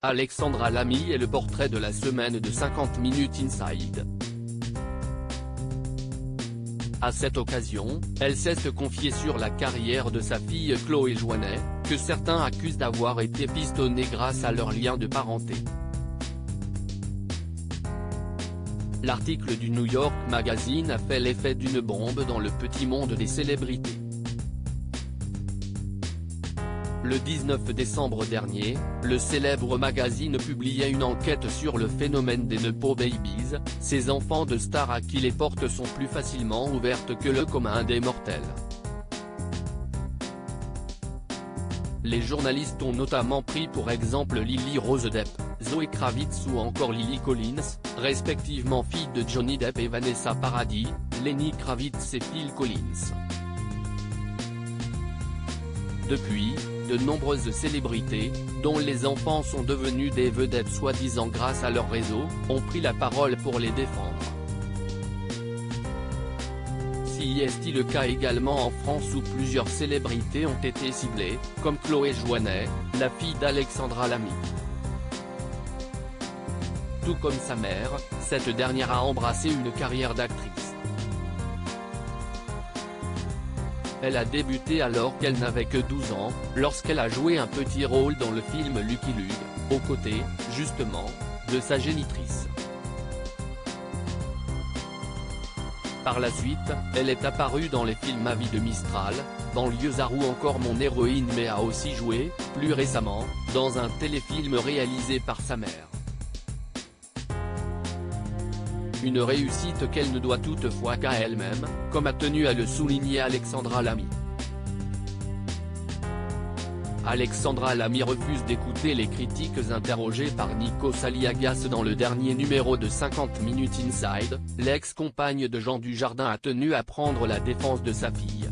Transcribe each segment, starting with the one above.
Alexandra Lamy est le portrait de la semaine de 50 Minutes Inside. À cette occasion, elle s'est confiée sur la carrière de sa fille Chloé Joannet, que certains accusent d'avoir été pistonnée grâce à leur lien de parenté. L'article du New York Magazine a fait l'effet d'une bombe dans le petit monde des célébrités. Le 19 décembre dernier, le célèbre magazine publiait une enquête sur le phénomène des Nepo Babies, ces enfants de stars à qui les portes sont plus facilement ouvertes que le commun des mortels. Les journalistes ont notamment pris pour exemple Lily Rose Depp, Zoe Kravitz ou encore Lily Collins, respectivement fille de Johnny Depp et Vanessa Paradis, Lenny Kravitz et Phil Collins. Depuis, de nombreuses célébrités, dont les enfants sont devenus des vedettes soi-disant grâce à leur réseau, ont pris la parole pour les défendre. Si est le cas également en France où plusieurs célébrités ont été ciblées, comme Chloé Joannet, la fille d'Alexandra Lamy. Tout comme sa mère, cette dernière a embrassé une carrière d'actrice. Elle a débuté alors qu'elle n'avait que 12 ans, lorsqu'elle a joué un petit rôle dans le film Lucky Luke, aux côtés, justement, de sa génitrice. Par la suite, elle est apparue dans les films Ma vie de Mistral, Banlieusard ou encore Mon héroïne, mais a aussi joué, plus récemment, dans un téléfilm réalisé par sa mère. Une réussite qu'elle ne doit toutefois qu'à elle-même, comme a tenu à le souligner Alexandra Lamy. Alexandra Lamy refuse d'écouter les critiques interrogées par Nico Saliagas dans le dernier numéro de 50 Minutes Inside, l'ex-compagne de Jean Dujardin a tenu à prendre la défense de sa fille.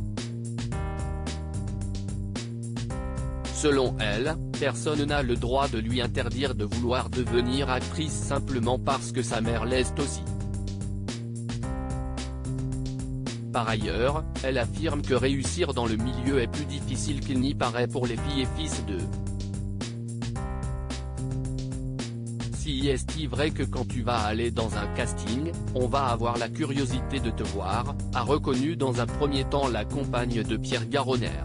Selon elle, personne n'a le droit de lui interdire de vouloir devenir actrice simplement parce que sa mère l'est aussi. Par ailleurs, elle affirme que réussir dans le milieu est plus difficile qu'il n'y paraît pour les filles et fils de. Si est-il vrai que quand tu vas aller dans un casting, on va avoir la curiosité de te voir, a reconnu dans un premier temps la compagne de Pierre Garonner.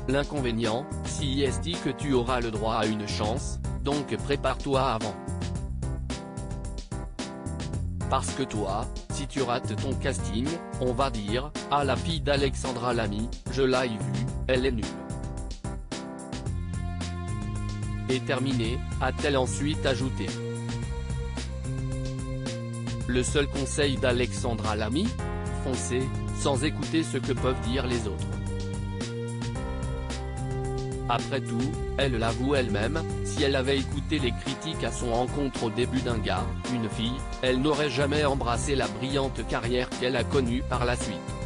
L'inconvénient, si est que tu auras le droit à une chance, donc prépare-toi avant. Parce que toi, si tu rates ton casting, on va dire, ah la fille d'Alexandra Lamy, je l'ai vue, elle est nulle. Et terminé, a-t-elle ensuite ajouté. Le seul conseil d'Alexandra Lamy ? Foncez, sans écouter ce que peuvent dire les autres. Après tout, elle l'avoue elle-même, si elle avait écouté les critiques à son encontre au début d'un gars, une fille, elle n'aurait jamais embrassé la brillante carrière qu'elle a connue par la suite.